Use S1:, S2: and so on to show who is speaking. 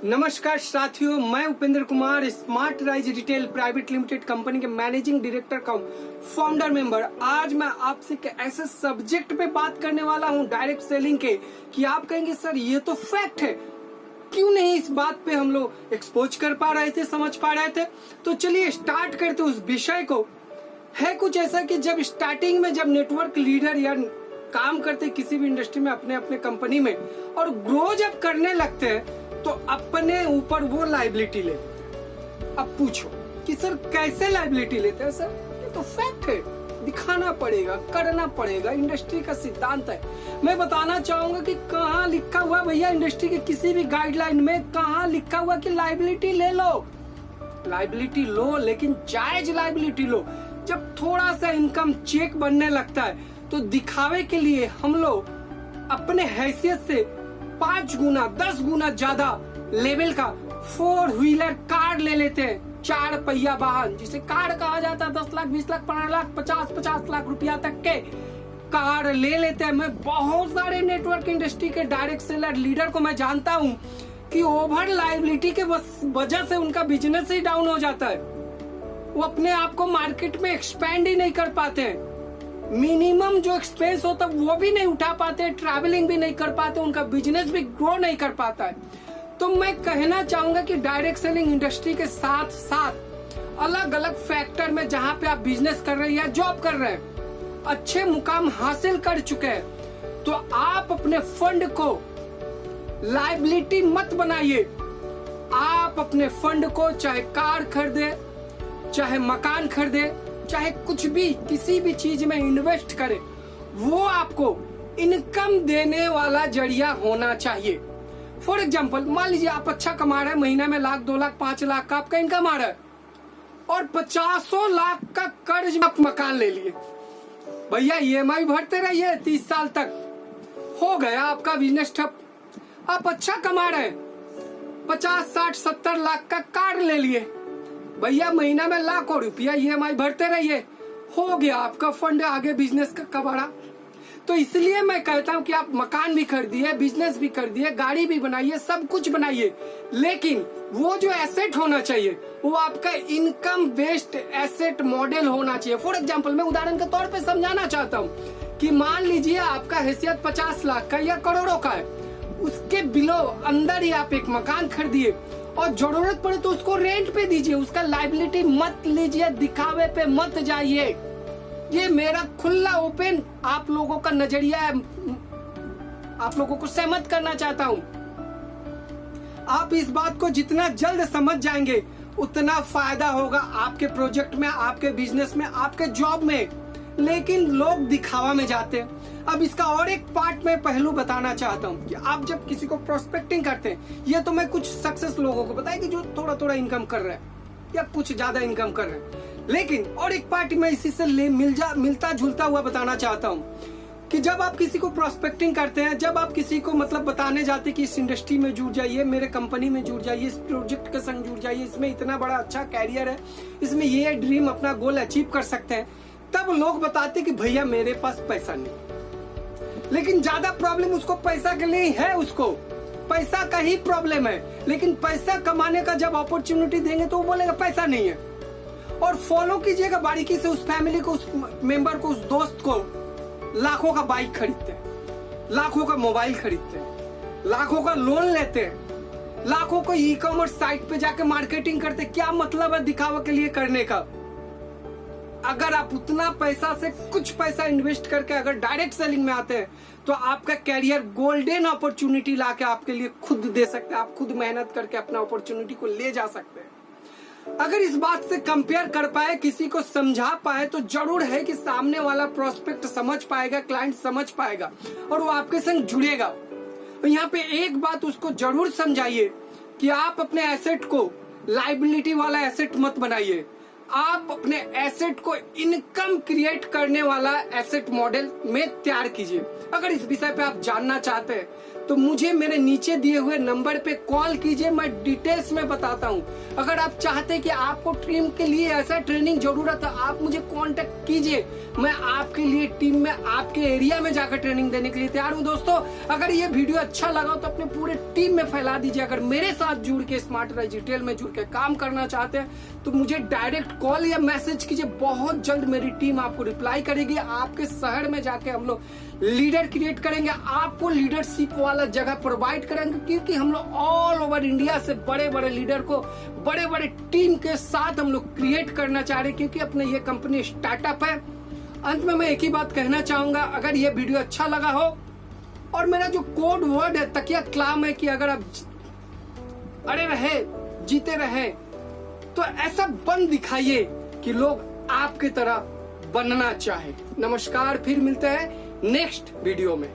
S1: नमस्कार साथियों, मैं Upendra Kumar smart rise retail private limited company के मैनेजिंग डायरेक्टर का फाउंडर मेंबर। आज मैं आपसे ऐसे सब्जेक्ट पे बात करने वाला हूं डायरेक्ट सेलिंग के कि आप कहेंगे सर ये तो फैक्ट है, क्यों नहीं इस बात पे हम लोग एक्सपोज कर पा रहे थे, समझ पा रहे थे। तो चलिए स्टार्ट करते उस विषय को। है कुछ ऐसा कि जब स्टार्टिंग में जब नेटवर्क लीडर या काम करते किसी भी इंडस्ट्री में अपने अपने कंपनी में और ग्रो जब करने लगते हैं तो अपने ऊपर वो लायबिलिटी ले लेते हैं। अब पूछो कि सर कैसे लायबिलिटी लेते हैं? सर ये तो फैक्ट है, दिखाना पड़ेगा, करना पड़ेगा, इंडस्ट्री का सिद्धांत है। मैं बताना चाहूंगा कि कहाँ लिखा हुआ भैया इंडस्ट्री के किसी भी गाइडलाइन में कहाँ लिखा हुआ कि लायबिलिटी ले लो। लायबिलिटी लो, लेकिन जायज लायबिलिटी लो। जब थोड़ा सा इनकम चेक बनने लगता है तो दिखावे के लिए हम लोग अपने हैसियत से 5 गुना 10 गुना ज्यादा लेवल का 4 व्हीलर कार ले लेते हैं। 4 पहिया वाहन जिसे कार कहा जाता है। 10 लाख 20 लाख 15 लाख 50 लाख रुपया तक के कार ले लेते हैं। मैं बहुत सारे नेटवर्क इंडस्ट्री के डायरेक्ट सेलर लीडर को मैं जानता हूँ कि ओवर लायबिलिटी के वजह से उनका बिजनेस ही डाउन हो जाता है। वो अपने आप को मार्केट में एक्सपेंड ही नहीं कर पाते हैं। मिनिमम जो एक्सपेंस होता है वो भी नहीं उठा पाते, ट्रैवलिंग भी नहीं कर पाते, उनका बिजनेस भी ग्रो नहीं कर पाता है। तो मैं कहना चाहूंगा कि डायरेक्ट सेलिंग इंडस्ट्री के साथ साथ अलग अलग फैक्टर में जहां पे आप बिजनेस कर रहे हैं या जॉब कर रहे हैं, अच्छे मुकाम हासिल कर चुके हैं, तो आप अपने फंड को लायबिलिटी मत बनाइए। आप अपने फंड को चाहे कार खरीदे, चाहे मकान खरीदे, चाहे कुछ भी किसी भी चीज में इन्वेस्ट करें, वो आपको इनकम देने वाला जरिया होना चाहिए। फॉर एग्जाम्पल मान लीजिए आप अच्छा कमा रहे हैं, महीने में 1 लाख 2 लाख 5 लाख का आपका इनकम आ रहा है और 50 लाख का कर्ज आप मकान ले लिए। भैया EMI भरते रहिए 30 साल तक, हो गया आपका बिजनेस ठप। आप अच्छा कमा रहे हैं, 50 60 70 लाख का कार ले लिए। भैया महीना में लाखों रुपया EMI भरते रहिए, हो गया आपका फंड आगे बिजनेस का बढ़ा। तो इसलिए मैं कहता हूं कि आप मकान भी खरीदिए, बिजनेस भी खरीदिए, गाड़ी भी बनाइए, सब कुछ बनाइए, लेकिन वो जो एसेट होना चाहिए वो आपका इनकम बेस्ड एसेट मॉडल होना चाहिए। फॉर एग्जाम्पल मैं उदाहरण के तौर पे समझाना चाहता हूँ कि मान लीजिए आपका हैसियत 50 लाख का या करोड़ों का है, उसके बिलो अंदर ही आप एक मकान खरीदिए और जरूरत पड़े तो उसको रेंट पे दीजिए। उसका लायबिलिटी मत लीजिए, दिखावे पे मत जाइए। ये मेरा खुला ओपन आप लोगों का नजरिया है, आप लोगों को सहमत करना चाहता हूं। आप इस बात को जितना जल्द समझ जाएंगे उतना फायदा होगा आपके प्रोजेक्ट में, आपके बिजनेस में, आपके जॉब में। लेकिन लोग दिखावा में जाते हैं। अब इसका और एक पार्ट में पहलू बताना चाहता हूँ कि आप जब किसी को प्रोस्पेक्टिंग करते हैं, ये तो मैं कुछ सक्सेस लोगों को बताया कि जो थोड़ा थोड़ा इनकम कर रहे हैं या कुछ ज्यादा इनकम कर रहे हैं, लेकिन और एक पार्ट मैं इसी से मिलता जुलता हुआ बताना चाहता हूँ कि जब आप किसी को प्रोस्पेक्टिंग करते हैं, जब आप किसी को मतलब बताने जाते हैं कि इस इंडस्ट्री में जुड़ जाइए, मेरे कंपनी में जुड़ जाइए, इस प्रोजेक्ट के संग जुड़ जाइए, इसमें इतना बड़ा अच्छा कैरियर है, इसमें ये ड्रीम अपना गोल अचीव कर सकते हैं, तब लोग बताते कि भैया मेरे पास पैसा नहीं। लेकिन ज्यादा प्रॉब्लम उसको पैसा के लिए है, उसको पैसा का ही प्रॉब्लम है। लेकिन पैसा कमाने का जब अपॉर्चुनिटी देंगे तो वो बोलेगा पैसा नहीं है। और फॉलो कीजिएगा बारीकी से उस फैमिली को, उस मेंबर को, उस दोस्त को। लाखों का बाइक खरीदते हैं, लाखों का मोबाइल खरीदते हैं, लाखों का लोन लेते हैं, लाखों को ई-कॉमर्स साइट पे जाके मार्केटिंग करते हैं। क्या मतलब है दिखावा के लिए करने का? अगर आप उतना पैसा से कुछ पैसा इन्वेस्ट करके अगर डायरेक्ट सेलिंग में आते हैं तो आपका कैरियर गोल्डन अपॉर्चुनिटी लाके आपके लिए खुद दे सकते हैं। आप खुद मेहनत करके अपना अपॉर्चुनिटी को ले जा सकते हैं। अगर इस बात से कंपेयर कर पाए, किसी को समझा पाए, तो जरूर है कि सामने वाला प्रोस्पेक्ट समझ पाएगा, क्लाइंट समझ पाएगा और वो आपके संग जुड़ेगा। तो यहाँ पे एक बात उसको जरूर समझाइए कि आप अपने एसेट को लायबिलिटी वाला एसेट मत बनाइए। आप अपने एसेट को इनकम क्रिएट करने वाला एसेट मॉडल में तैयार कीजिए। अगर इस विषय पे आप जानना चाहते हैं तो मुझे मेरे नीचे दिए हुए नंबर पे कॉल कीजिए, मैं डिटेल्स में बताता हूँ। अगर आप चाहते हैं कि आपको टीम के लिए ऐसा ट्रेनिंग जरूरत है, आप मुझे कांटेक्ट कीजिए, मैं आपके लिए टीम में आपके एरिया में जाकर ट्रेनिंग देने के लिए तैयार हूँ। दोस्तों, अगर ये वीडियो अच्छा लगा तो अपने पूरे टीम में फैला दीजिए। अगर मेरे साथ जुड़ के स्मार्ट राइज रिटेल में जुड़ के काम करना चाहते हैं तो मुझे डायरेक्ट कॉल या मैसेज कीजिए, बहुत जल्द मेरी टीम आपको रिप्लाई करेगी। आपके शहर में जाके हम लोग लीडर क्रिएट करेंगे, आपको लीडरशिप वाला जगह प्रोवाइड करेंगे, क्योंकि हम लोग ऑल ओवर इंडिया से बड़े बड़े लीडर को बड़े बड़े टीम के साथ हम लोग क्रिएट करना चाह रहे हैं, क्योंकि अपने ये कंपनी स्टार्टअप है। अंत में मैं एक ही बात कहना चाहूंगा, अगर ये वीडियो अच्छा लगा हो और मेरा जो कोड वर्ड है तकिया क्लाम है कि अगर आप अड़े रहे जीते रहे तो ऐसा बन दिखाइए कि लोग आपकी तरह बनना चाहे। नमस्कार, फिर मिलते हैं नेक्स्ट वीडियो में।